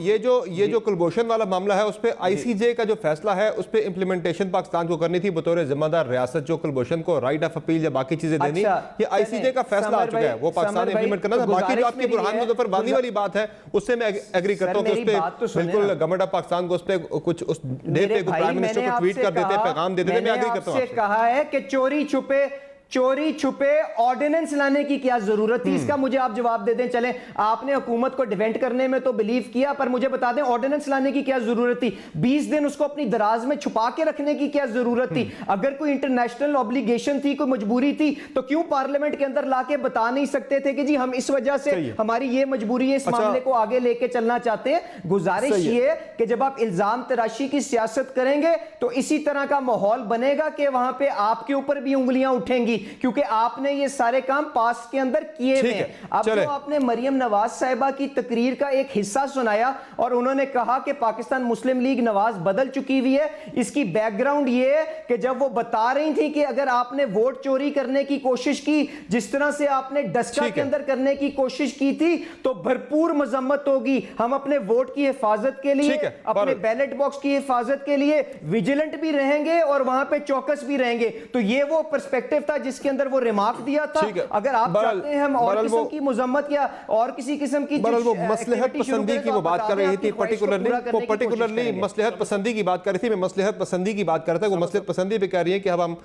ये जो कुलभूषण वाला मामला है उस पे आईसीजे का जो फैसला है उस पे इंप्लीमेंटेशन पाकिस्तान को करनी थी बतौर जिम्मेदार रियासत, जो कुलभूषण को राइट ऑफ अपील या बाकी चीजें देनी, ये आईसीजे का फैसला आ चुका है, वो पाकिस्तान ने इंप्लीमेंट करना था। बाकी जो आपकी बुरहान मुजफ्फर वानी वाली बात है उससे मैं एग्री करता हूं कि उस पे बिल्कुल गवर्नमेंट ऑफ पाकिस्तान को उस पे कुछ उस डे पे प्राइम मिनिस्टर को ट्वीट कर देते, पैगाम दे देते, मैं एग्री करता हूं। आपसे कहा है कि चोरी छुपे चोरी छुपे ऑर्डिनेंस लाने की क्या जरूरत थी? इसका मुझे आप जवाब दे दें। चलें, आपने हुकूमत को डिफेंड करने में तो बिलीव किया, पर मुझे बता दें ऑर्डिनेंस लाने की क्या जरूरत थी? 20 दिन उसको अपनी दराज में छुपा के रखने की क्या जरूरत थी? अगर कोई इंटरनेशनल ऑब्लिगेशन थी, कोई मजबूरी थी, तो क्यों पार्लियामेंट के अंदर लाके बता नहीं सकते थे कि जी हम इस वजह से हमारी ये मजबूरी है, इस मामले को आगे लेके चलना चाहते हैं? गुजारिश ये कि जब आप इल्जाम तराशी की सियासत करेंगे तो इसी तरह का माहौल बनेगा कि वहां पे आपके ऊपर भी उंगलियां उठेंगी, क्योंकि आपने ये सारे काम पास के अंदर किए हुए हैं। अब जो आपने मरियम नवाज साहिबा की तकरीर का एक हिस्सा सुनाया और उन्होंने कहा कि पाकिस्तान मुस्लिम लीग नवाज बदल चुकी हुई है, इसकी बैकग्राउंड ये है कि जब वो बता रही थी कि अगर आपने वोट चोरी करने की कोशिश की, जिस तरह से आपने डस्का के अंदर करने की कोशिश की थी, तो भरपूर मजम्मत होगी। हम अपने वोट की हिफाजत के लिए, अपने बैलेट बॉक्स की हिफाजत के लिए विजिलेंट भी रहेंगे और वहां पे चौकस भी रहेंगे। तो ये वो पर्सपेक्टिव था जिसके अंदर वो रिमार्क दिया था। अगर आप चाहते हैं हम और किस्म की मुजम्मत या और किसी किस्म की वो मसलहत पसंदी की वो बात कर रही थी, पर्टिकुलरली मसलहत पसंदी की बात कर रही थी। मैं मसलहत पसंदी की बात कर रहा था, वो मसलहत पसंदी पे कह रही है कि अब हम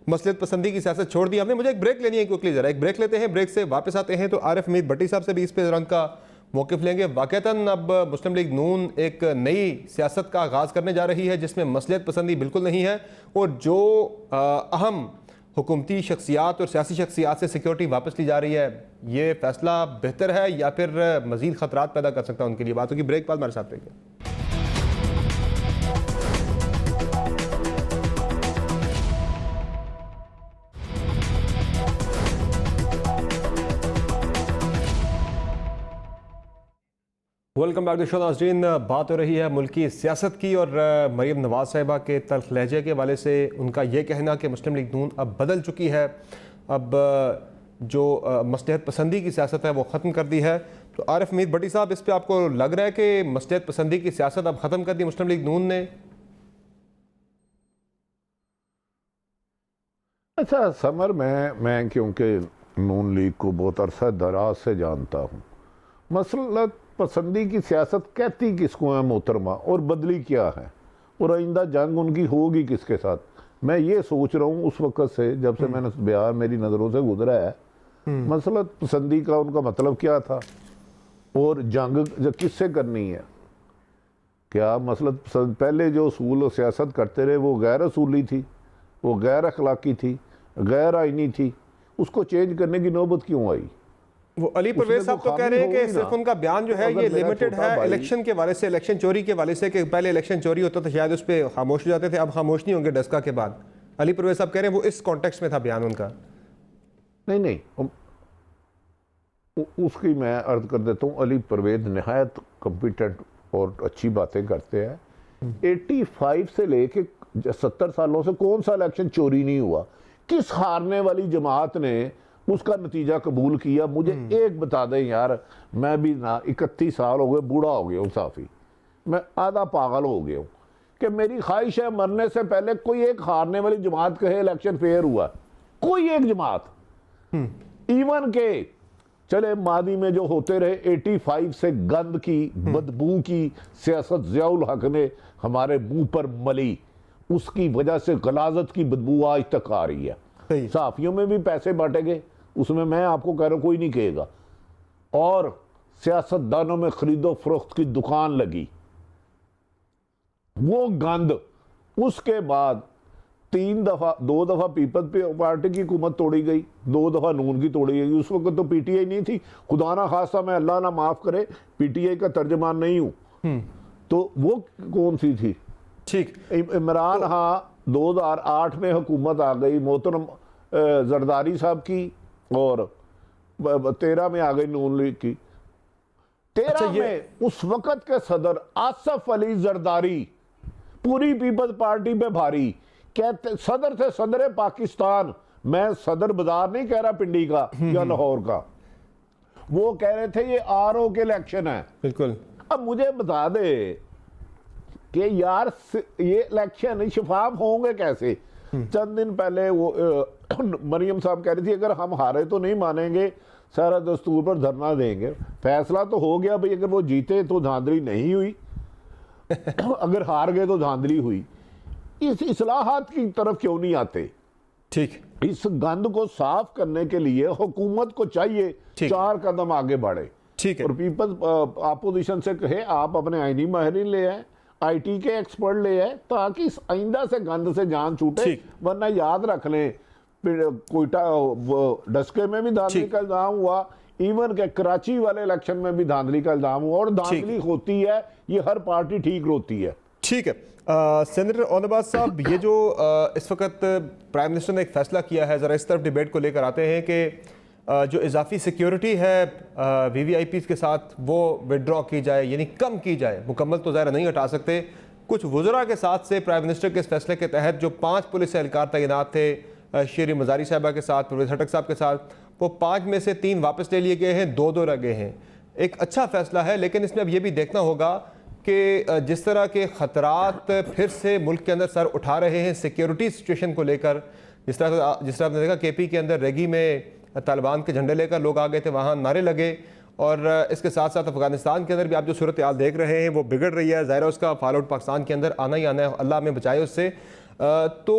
मसलहत पसंदी की सियासत छोड़ दी हमने। मुझे एक ब्रेक लेनी है क्विकली, जरा एक ब्रेक लेते हैं, ब्रेक से वापस आते हैं तो आरिफ मीर भट्टी साहब से भी इस पे रंग का मौक़िफ़ लेंगे। वाक़तन अब मुस्लिम लीग नून एक नई सियासत का आगाज़ करने जा रही है जिसमें मसलहत पसंदी बिल्कुल नहीं है, और जो अहम हुकूमती शख्सियात और सियासी शख्सियात से सिक्योरिटी वापस ली जा रही है, ये फैसला बेहतर है या फिर मज़ीद ख़तरात पैदा कर सकता है उनके लिए? बातों की ब्रेक बाद हमारे साथ रहिए। वेलकम बैक टू शो नाज़रीन। बात हो रही है मुल्की सियासत की और मरीम नवाज साहिबा के तल्ख लहजे के हवाले से उनका ये कहना कि मुस्लिम लीग नून अब बदल चुकी है, अब जो मसलहत पसंदी की सियासत है वो ख़त्म कर दी है। तो आरिफ मीर भट्टी साहब, इस पे आपको लग रहा है कि मसलहत पसंदी की सियासत अब ख़त्म कर दी मुस्लिम लीग नून ने? अच्छा समर, मैं क्योंकि नून लीग को बहुत अरसा दराज से जानता हूँ, मसलहत पसंदी की सियासत कहती किसको है मोहतरमा, और बदली क्या है, और आइंदा जंग उनकी होगी किसके साथ? मैं ये सोच रहा हूँ उस वक़्त से, जब से मैंने बिहार मेरी नज़रों से गुजरा है, मसलहत पसंदी का उनका मतलब क्या था और जंग किससे करनी है? क्या मसलहत पसंद पहले जो असूल और सियासत करते रहे वो गैर असूली थी, वो गैर अखलाकी थी, गैर आइनी थी, उसको चेंज करने की नौबत क्यों आई? वो अली परवेज साहब तो कह रहे हैं कि सिर्फ उनका बयान जो है ये लिमिटेड है इलेक्शन के हवाले से, इलेक्शन चोरी के हवाले से, कि पहले इलेक्शन चोरी होता था शायद उस पर खामोश हो जाते थे, अब खामोश नहीं होंगे डस्का के बाद। अली परवेज साहब कह रहे हैं वो इस कॉन्टेक्स्ट में था बयान उनका। नहीं, उसकी मैं अर्ज कर देता हूँ, अली परवेज नहायत कॉम्पिटेंट और अच्छी बातें करते हैं। 85 से लेके 70 सालों से कौन सा इलेक्शन चोरी नहीं हुआ? किस हारने वाली जमात ने उसका नतीजा कबूल किया? मुझे एक बता दें यार, मैं भी ना 31 साल हो गए, बूढ़ा हो गया हूँ, साफ़ी मैं आधा पागल हो गया हूँ, कि मेरी ख्वाहिश है मरने से पहले कोई एक हारने वाली जमात कहे इलेक्शन फेयर हुआ, कोई एक जमात। इवन के चले मादी में जो होते रहे 85 से गंद की बदबू की सियासत ज़ियाउल हक ने हमारे मुंह पर मली, उसकी वजह से गलाजत की बदबू आज तक आ रही है। साफियों में भी पैसे बांटे गए, उसमें मैं आपको कह रहा हूं कोई नहीं कहेगा, और सियासतदानों में खरीदो फरोख्त की दुकान लगी, वो गंद। उसके बाद 2 दफा पीपल्स पार्टी की हुकूमत तोड़ी गई, 2 दफा नून की तोड़ी गई। उस वक्त तो पीटीआई नहीं थी, खुदा ना खासा, मैं अल्लाह ना माफ करे पीटीआई का तर्जमान नहीं हूं, तो वो कौन सी थी? ठीक, इमरान हाँ 2008 में हुकूमत आ गई मोहतरम जरदारी साहब की, और 13 में आ गई नून लीग की। 13 में उस वक्त के सदर आसफ अली जरदारी पूरी पीपल्स पार्टी पे भारी, कहते सदर थे, सदर पाकिस्तान, मैं सदर बाजार नहीं कह रहा पिंडी का या लाहौर का, वो कह रहे थे ये आरओ के इलेक्शन है। बिल्कुल। अब मुझे बता दे कि यार ये इलेक्शन शफाफ होंगे कैसे? चंद दिन पहले वो मरियम साहब कह रही थी अगर हम हारे तो नहीं मानेंगे, सारा दस्तूर पर धरना देंगे। फैसला तो हो गया भाई, अगर वो जीते तो धांधली नहीं हुई, अगर हार गए तो धांधली हुई। इस इस्लाहात की तरफ क्यों नहीं आते? ठीक, इस गंद को साफ करने के लिए हुकूमत को चाहिए ठीक। 4 कदम आगे बढ़े ठीक है। और पीपल्स अपोजिशन से कहे आप अपने आईनी माहिरीन ले आए, आईटी के एक्सपर्ट ले आए, ताकि इस आइंदा से गंद से जान छूटे। ठीक। वरना याद रख लें, कोयटा डस्के में भी धांधली का इल्जाम हुआ, इवन के कराची वाले इलेक्शन में भी धांधली का इल्जाम हुआ, और धांधली होती है, ये हर पार्टी ठीक रोती है। ठीक है। सेनेटर ओनबाज साहब, ये जो इस वक्त प्राइम मिनिस्टर ने एक फैसला किया है, ज़रा इस तरफ डिबेट को लेकर आते हैं कि जो इजाफी सिक्योरिटी है VVIPs के साथ वो विड्रॉ की जाए, यानी कम की जाए। मुकम्मल तो ज़ाहिर नहीं हटा सकते। कुछ वज़रा के साथ से प्राइम मिनिस्टर के इस फैसले के तहत जो 5 पुलिस एहलकार तैनात थे शेरी मजारी साहिबा के साथ, परवेज़ खटक साहब के साथ, वो 5 में से 3 वापस ले लिए गए हैं, 2 रह गए हैं। एक अच्छा फैसला है, लेकिन इसमें अब ये भी देखना होगा कि जिस तरह के ख़तरात फिर से मुल्क के अंदर सर उठा रहे हैं सिक्योरिटी सिचुएशन को लेकर, जिस तरह आपने देखा KP के अंदर रेगी में तालिबान के झंडे लेकर लोग आ गए थे, वहाँ नारे लगे, और इसके साथ साथ अफगानिस्तान के अंदर भी आप जो सूरत हाल देख रहे हैं वो बिगड़ रही है। ज़ाहिर है उसका फॉल आउट पाकिस्तान के अंदर आना ही आना है, अल्लाह हमें बचाए उससे। तो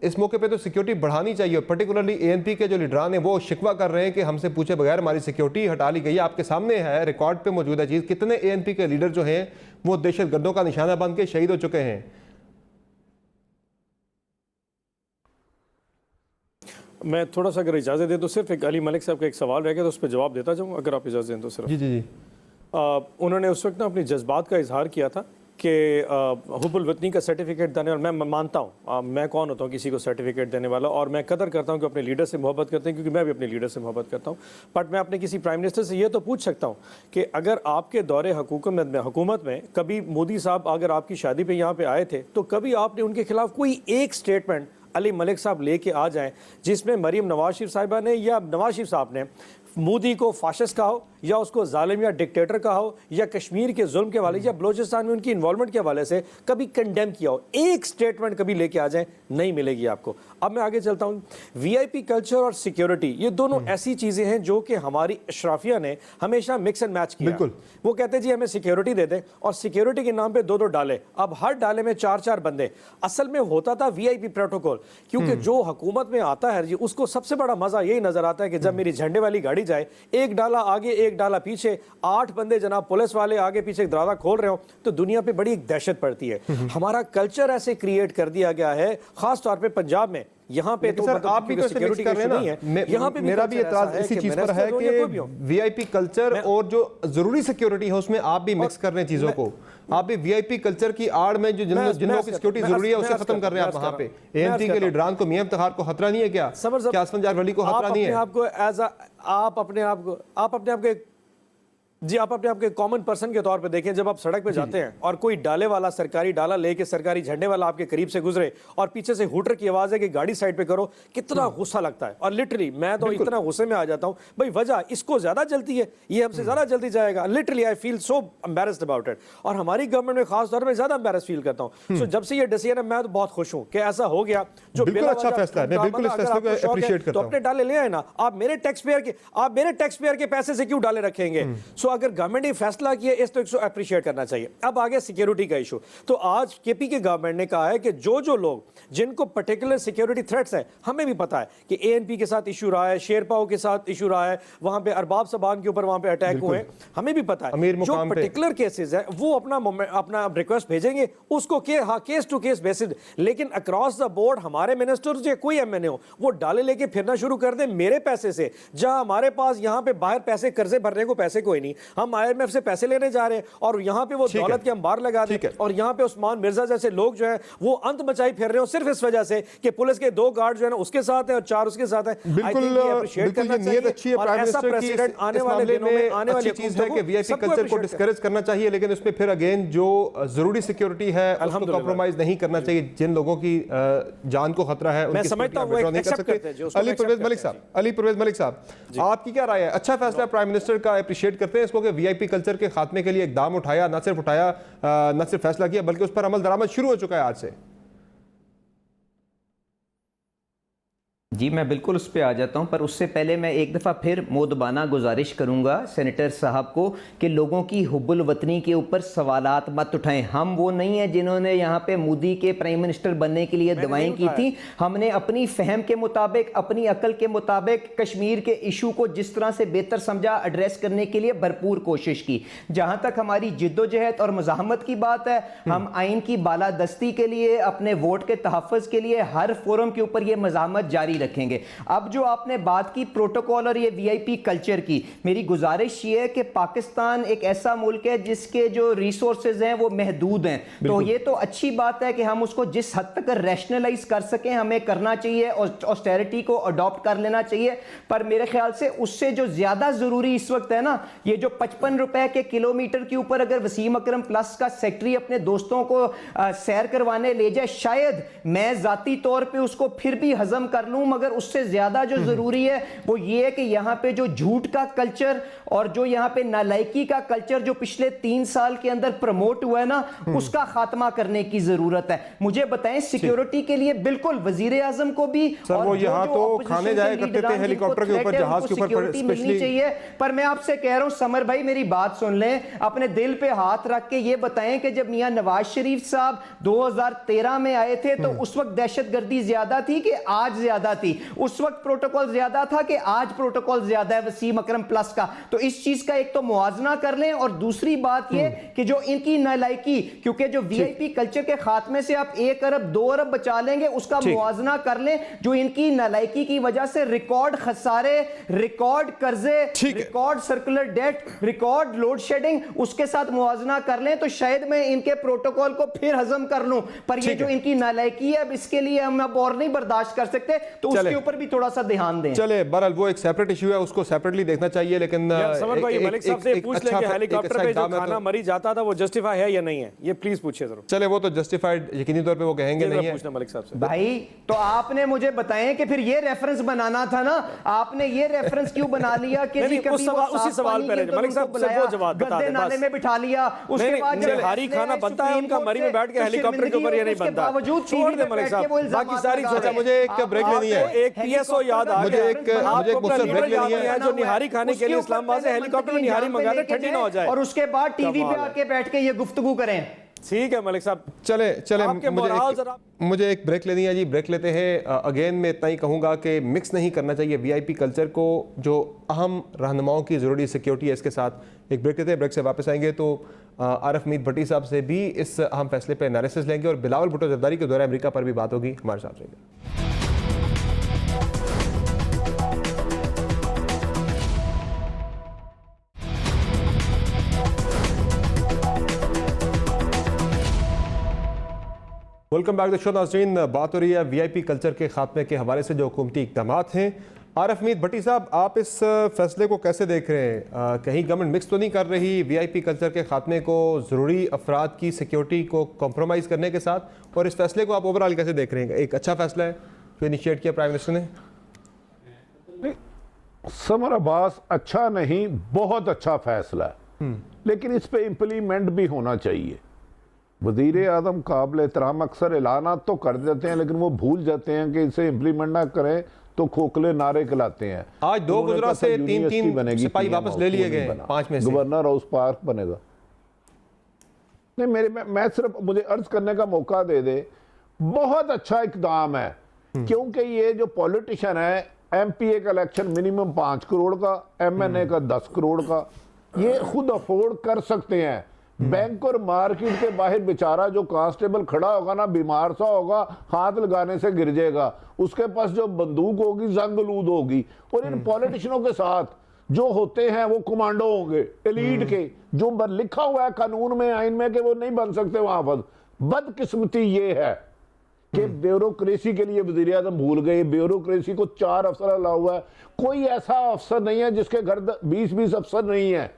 इस मौके पे तो सिक्योरिटी बढ़ानी चाहिए। पर्टिकुलरली ANP के जो लीडरान हैं वो शिकवा कर रहे हैं कि हमसे पूछे बगैर हमारी सिक्योरिटी हटा ली गई है। आपके सामने है, रिकॉर्ड पे मौजूद है चीज़, कितने ANP के लीडर जो हैं वो दहशतगर्दों का निशाना बन के शहीद हो चुके हैं। मैं थोड़ा सा अगर इजाज़त दें तो सिर्फ एक अली मलिक साहब का एक सवाल रह गया, तो उस पर जवाब देता जाऊँ, अगर आप इजाज़त दें तो सिर्फ। जी जी जी। उन्होंने उस वक्त ना अपनी जज्बात का इजहार किया था कि हुब्बुल वतनी का सर्टिफिकेट देने वाला, मैं मानता हूँ, मैं कौन होता हूँ किसी को सर्टिफिकेट देने वाला, और मैं कदर करता हूँ कि अपने लीडर से मोहब्बत करते हैं, क्योंकि मैं भी अपने लीडर से मोहब्बत करता हूँ। बट मैं अपने किसी प्राइम मिनिस्टर से ये तो पूछ सकता हूँ कि अगर आपके दौरे हुकूमत में कभी मोदी साहब अगर आपकी शादी पे यहाँ पे आए थे, तो कभी आपने उनके खिलाफ कोई एक स्टेटमेंट अली मलिक साहब लेके आ जाएं जिसमें मरीम नवाज शरीफ साहिबा ने या नवाज शरीफ साहब ने मोदी को फाशिस्ट कहा हो, या उसको जालिम या डिक्टेटर कहा हो, या कश्मीर के जुल्म के हवाले या बलोचिस्तान में उनकी इन्वॉल्वमेंट के हवाले से कभी कंडेम किया हो, एक स्टेटमेंट कभी लेके आ जाएं, नहीं मिलेगी आपको। अब मैं आगे चलता हूं। VIP कल्चर और सिक्योरिटी, ये दोनों ऐसी चीजें हैं जो कि हमारी अशराफिया ने हमेशा मिक्स एंड मैच किया। बिल्कुल। वो कहते हैं जी हमें सिक्योरिटी दे दें, और सिक्योरिटी के नाम पे 2-2 डाले, अब हर डाले में 4-4 बंदे। असल में होता था VIP प्रोटोकॉल, क्योंकि जो हुकूमत में आता है जी उसको सबसे बड़ा मजा यही नजर आता है कि जब मेरी झंडे वाली गाड़ी जाए, एक डाला आगे एक डाला पीछे, 8 बंदे जनाब पुलिस वाले आगे पीछे दरवाजा खोल रहे हो, तो दुनिया पे बड़ी दहशत पड़ती है। हमारा कल्चर ऐसे क्रिएट कर दिया गया है, खास तौर पे पंजाब में। यहाँ पे तो सर आप भी तो सिक्योरिटी कर रहे हैं ना, यहाँ पे मेरा भी एतराज इसी चीज पर है कि VIP कल्चर और जो जरूरी सिक्योरिटी है उसमें आप भी मिक्स कर रहे हैं चीजों को। आप भी VIP कल्चर की आड़ में जो जिन लोगों की सिक्योरिटी जरूरी है उसे खत्म कर रहे हैं आप वहाँ पे। ANP के लीडरान को, मियां इफ्तिखार को खतरा नहीं है क्या? आसफान जाफर वली को खतरा नहीं है? आप अपने आप को जी आप अपने आपके कॉमन पर्सन के तौर पे देखें, जब आप सड़क पे जाते हैं और कोई डाले वाला सरकारी डाला लेके सरकारी झंडे वाला आपके करीब से गुजरे और पीछे से हूटर की आवाज है कि गाड़ी साइड पे करो, कितना गुस्सा लगता है। और लिटरली मैं तो इतना गुस्से में आ जाता हूं, भाई वजह इसको ज्यादा जलती है, ये हमसे ज्यादा जल्दी जाएगा। Literally I feel so embarrassed about it, और हमारी गवर्नमेंट में खास तौर पर ज्यादा एम्बैरेस फील करता हूं। सो जब से ये डिसीजन है मैं तो बहुत खुश हूं कि ऐसा हो गया। जो बिल्कुल अच्छा फैसला है, मैं बिल्कुल इस फैसले को एप्रिशिएट करता हूं। तो अपने डाले ले आए ना, आप मेरे टैक्स पेयर के पैसे से क्यों डाले रखेंगे? सो अगर गवर्नमेंट ने फैसला किया इस तो अप्रिशिएट करना चाहिए। अब आगे सिक्योरिटी का इशू, तो आज KP की गवर्नमेंट ने कहा है कि जो लोग जिनको पर्टिकुलर सिक्योरिटी थ्रेट्स है, हमें भी पता है कि ANP के साथ इशू रहा है, शेरपाओ के साथ इशू रहा है, वहां पे अरबाब सबान के ऊपर वहां पे अटैक हुए, हमें भी पता है। जो पर्टिकुलर केसेस है वो अपना रिक्वेस्ट भेजेंगे, उसको केस टू केस बेसिस, लेकिन अक्रॉस द बोर्ड हमारे मिनिस्टर्स या कोई MNA हो वो डाले लेके फिरना शुरू कर दे मेरे पैसे से, जहां हमारे पास यहाँ पे बाहर पैसे कर्जे भरने को पैसे कोई नहीं, हम IMF से पैसे लेने जा रहे हैं, और यहाँ पे वो दौलत के अंबार लगा दे, और यहाँ पे उस्मान मिर्जा जैसे लोग जो हैं वो अंत मचाई फिर रहे हो सिर्फ इस वजह से कि पुलिस के 2 गार्ड जो है ना उसके साथ है और 4 उसके साथ है। बिल्कुल नियत अच्छी है प्राइम मिनिस्टर की, आने वाले दिनों में आने वाली चीज है कि VIP कल्चर को डिस्करेज करना चाहिए, लेकिन उसमें फिर अगेन जो जरूरी सिक्योरिटी है उसको कॉम्प्रोमाइज नहीं करना चाहिए। जिन लोगों की जान को खतरा है मैं समझता हूं नहीं कर सकते। अली परवेज मलिक साहब आपकी क्या राय है? अच्छा फैसला प्राइम मिनिस्टर का, एप्रिशिएट करते हैं इसको कि VIP कल्चर के खात्मे के लिए इकदाम उठाया, न सिर्फ फैसला किया बल्कि उस पर अमल दरामद शुरू हो चुका है आज से। जी मैं बिल्कुल उस पर आ जाता हूं, पर उससे पहले मैं एक दफ़ा फिर मोदबाना गुजारिश करूंगा सेनेटर साहब को कि लोगों की हुब्बुल वतनी के ऊपर सवालात मत उठाएं। हम वो नहीं है जिन्होंने यहाँ पे मोदी के प्राइम मिनिस्टर बनने के लिए दवाएं की थी। हमने अपनी फहम के मुताबिक, अपनी अकल के मुताबिक कश्मीर के इशू को जिस तरह से बेहतर समझा, एड्रेस करने के लिए भरपूर कोशिश की। जहां तक हमारी जिद्दोजहद और मज़ाहमत की बात है, हम आइन की बालादस्ती के लिए, अपने वोट के तहफ़्फ़ुज़ के लिए हर फोरम के ऊपर ये मज़ाहमत जारी रखेंगे। अब जो आपने बात की प्रोटोकॉल और ये वीआईपी कल्चर की, मेरी गुजारिश ये है कि पाकिस्तान एक ऐसा मुल्क है जिसके जो रिसोर्सेज हैं वो महदूद हैं, तो ये तो अच्छी बात है कि हम उसको जिस हद तक रैशनलाइज कर सकें हमें करना चाहिए और ऑस्टेरिटी को अडॉप्ट कर लेना चाहिए। पर मेरे ख्याल से उससे जो ज्यादा जरूरी इस वक्त है ना, ये जो 55 रुपए के किलोमीटर के ऊपर अगर वसीम अकरम प्लस का सेक्रेटरी अपने दोस्तों को सैर करवाने ले जाए, शायद मैं जाती तौर पे उसको फिर भी हजम कर लूं, मगर उससे ज्यादा जो जरूरी है वो ये है कि यहां पे जो झूठ का कल्चर और जो यहां पे नालायकी का कल्चर जो पिछले 3 साल के अंदर प्रमोट हुआ है ना, उसका खात्मा करने की जरूरत है। मुझे बताएं, सिक्योरिटी के लिए बिल्कुल वजीर आजम को भी सर वो यहाँ तो खाने जाया करते थे हेलीकॉप्टर के ऊपर, जहाज के ऊपर मिलनी चाहिए। पर मैं आपसे कह रहा हूं समर भाई, मेरी बात सुन लें, अपने दिल पे हाथ रख के ये बताएं कि जब मियां नवाज शरीफ साहब 2013 में आए थे तो उस वक्त दहशतगर्दी ज्यादा थी कि आज ज्यादा थी? उस वक्त प्रोटोकॉल ज्यादा था कि आज प्रोटोकॉल ज्यादा है वसीम अकरम प्लस का? तो इस चीज का एक तो मुआवजा कर लें, और दूसरी बात ये कि जो इनकी नालायकी, क्योंकि जो वीआईपी कल्चर के खात्मे से आप 1 अरब 2 अरब बचा लेंगे, उसका मुआवजा कर लें। जो इनकी नालायकी की वजह से रिकॉर्ड खसारे, रिकॉर्ड कर्जे, record circular debt, record load shedding, उसके साथ मुआवजा कर लें तो शायद मैं इनके प्रोटोकॉल को फिर हजम कर लूं। पर ये जो इनकी नालायकी है, अब इसके लिए हम अब और नहीं बर्दाश्त कर सकते, तो उसके ऊपर भी थोड़ा सा ध्यान दें। चले बहरहाल वो एक सेपरेट इशू है, उसको सेपरेटली देखना चाहिए। लेकिन समर भाई, मलिक साहब से पूछ लें कि हेलीकॉप्टर पे जो खाना मरी जाता था वो जस्टिफाई है या नहीं है, ये प्लीज पूछिए जरूर। चले वो तो जस्टिफाइड यकीनी तौर पे वो कहेंगे नहीं है। पूछना मलिक साहब से भाई, तो आपने मुझे बताएं कि फिर ये रेफरेंस बनाना था ना, आपने ये रेफरेंस क्यों बना लिया कि जी कभी उसी सवाल पे मलिक साहब से वो जवाब बता दें, नाले में बिठा लिया, उसके बाद जब निहारी खाना बनता है उनका मरी में बैठ के हेलीकॉप्टर के ऊपर ये नहीं बनता। बावजूद छोड़ दे मलिक साहब, बाकी सारी अच्छा मुझे एक ब्रेक लेनी है, एक पीएसओ याद आ मुझे एक मुझसे ब्रेक लेनी है। जो निहारी खाने के लिए इस्लामाबाद से हेलीकॉप्टर में निहारी मंगा दे, ठंडी ना हो जाए, और उसके बाद टीवी पे आके बैठ के ये गुफ्तगू करें। ठीक है मलिक साहब, चले मुझे एक ब्रेक लेनी है जी, ब्रेक लेते हैं। अगेन मैं इतना ही कहूँगा कि मिक्स नहीं करना चाहिए वीआईपी कल्चर को, जो अहम रहनुमाओं की ज़रूरी सिक्योरिटी है, इसके साथ एक ब्रेक लेते हैं। ब्रेक से वापस आएंगे तो आरिफ मीर भट्टी साहब से भी इस अहम फैसले पर एनालिसिस लेंगे और बिलावल भुट्टो जरदारी के दौरे अमेरिका पर भी बात होगी। हमारे साथ रहेंगे। Welcome back the show. नाज़रीन, बात हो रही है वीआईपी कल्चर के खात्मे के हवाले से जो हुकूमती इक़दामात हैं। आरिफ मीर भट्टी साहब, आप इस फैसले को कैसे देख रहे हैं? कहीं गवर्नमेंट मिक्स तो नहीं कर रही वीआईपी कल्चर के खात्मे को ज़रूरी अफराद की सिक्योरिटी को कॉम्प्रोमाइज़ करने के साथ? और इस फैसले को आप ओवरऑल कैसे देख रहे हैं? एक अच्छा फैसला है जो इनिशिएट किया प्राइम मिनिस्टर ने? समर अब्बास, अच्छा नहीं, बहुत अच्छा फैसला है, लेकिन इस पे इम्प्लीमेंट भी होना चाहिए। वजीर आजम काबिल एहतराम अक्सर ऐलानात तो कर देते हैं, लेकिन वो भूल जाते हैं कि इसे इम्प्लीमेंट ना करें तो खोखले नारे खिलाते हैं। आज 2 गुजरात से 3 सिपाही वापस ले लिए गए, 5 में से गवर्नर हाउस पार्क बनेगा। नहीं, मैं सिर्फ मुझे अर्ज करने का मौका दे दे, बहुत अच्छा इकदाम है, क्योंकि ये जो पॉलिटिशियन है, एमपीए का इलेक्शन मिनिमम 5 करोड़ का, एमएनए का 10 करोड़ का, ये खुद अफोर्ड कर सकते हैं। बैंक और मार्केट के बाहर बेचारा जो कांस्टेबल खड़ा होगा ना, बीमार सा होगा, हाथ लगाने से गिर जाएगा, उसके पास जो बंदूक होगी जंगलूद होगी। और इन पॉलिटिशियनों के साथ जो होते हैं वो कमांडो होंगे एलीट के, जो लिखा हुआ है कानून में, आइन में, कि वो नहीं बन सकते वहां पर। बदकिस्मती ये है कि ब्यूरोक्रेसी के लिए वजीर आजम भूल गए। ब्यूरोक्रेसी को 4 अफसर अला हुआ है, कोई ऐसा अफसर नहीं है जिसके घर 20-20 अफसर नहीं है।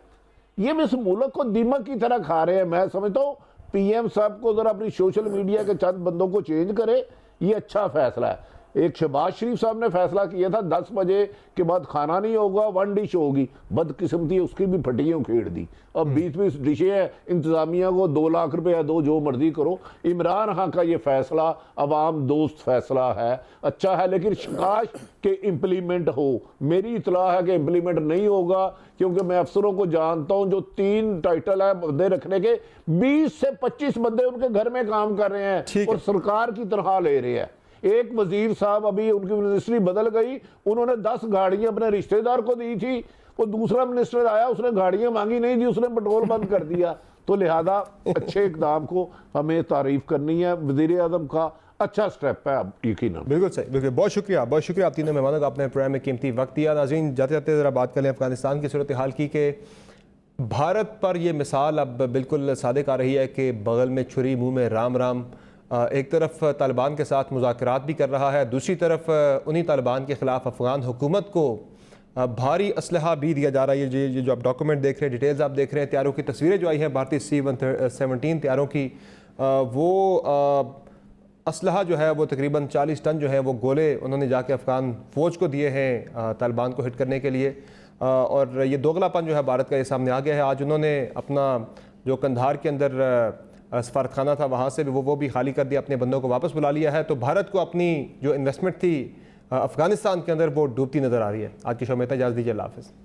ये इस मुल्क को दीमक की तरह खा रहे हैं। मैं समझता हूँ पीएम साहब को जरा अपनी सोशल मीडिया के चंद बंदों को चेंज करे, ये अच्छा फैसला है। एक शहबाज शरीफ साहब ने फैसला किया था 10 बजे के बाद खाना नहीं होगा, 1 डिश होगी। बदकिस्मती उसकी भी फटियों खेड़ दी। अब 20-20 डिशें हैं, इंतजामिया को 2 लाख रुपया दो, जो मर्जी करो। इमरान खान का ये फैसला अवाम दोस्त फैसला है, अच्छा है, लेकिन शिकाश के इम्प्लीमेंट हो। मेरी इतला है कि इम्प्लीमेंट नहीं होगा, क्योंकि मैं अफसरों को जानता हूं जो 3 टाइटल है बंदे रखने के, 20 से 25 बंदे उनके घर में काम कर रहे हैं और सरकार की तनख्वाह ले रहे हैं। एक वजीर साहब, अभी उनकी मिनिस्ट्री बदल गई, उन्होंने 10 गाड़ियां अपने रिश्तेदार को दी थी, वो दूसरा मिनिस्टर आया, उसने गाड़ियां मांगी नहीं दी, उसने पेट्रोल बंद कर दिया। तो लिहाजा अच्छे इकदाम को हमें तारीफ करनी है। वजीर आज़म का अच्छा स्टेप है, अब यकीनन। बिल्कुल सही, बिल्कुल। बहुत शुक्रिया आप तीनों मेहमानों का अपने प्रोग्राम में कीमती वक्त दिया। नाज़रीन, जाते जाते ज़रा बात कर लें अफगानिस्तान की सूरत हाल की, कि भारत पर यह मिसाल अब बिल्कुल सादिक आ रही है कि बगल में छुरी मुँह में राम राम। एक तरफ तालिबान के साथ मुज़ाकरात भी कर रहा है, दूसरी तरफ उन्हीं तालिबान के ख़िलाफ़ अफ़गान हुकूमत को भारी असलहा भी दिया जा रहा है। ये जो आप डॉक्यूमेंट देख रहे हैं, डिटेल्स आप देख रहे हैं, तैयारों की तस्वीरें जो आई हैं भारतीय C-117 तैयारों की, वो असलहा जो है वो तकरीबन 40 टन जो है वो गोले उन्होंने जाके अफ़गान फ़ौज को दिए हैं तालिबान को हिट करने के लिए। और ये दोगलापन जो है भारत का ये सामने आ गया है। आज उन्होंने अपना जो कंधार के अंदर सफारतखाना था वहाँ से वो भी खाली कर दिया, अपने बंदों को वापस बुला लिया है। तो भारत को अपनी जो इन्वेस्टमेंट थी अफ़गानिस्तान के अंदर वो डूबती नज़र आ रही है। आज की शो में इतना इजाज़त दीजिए, अल्लाह हाफ़िज़।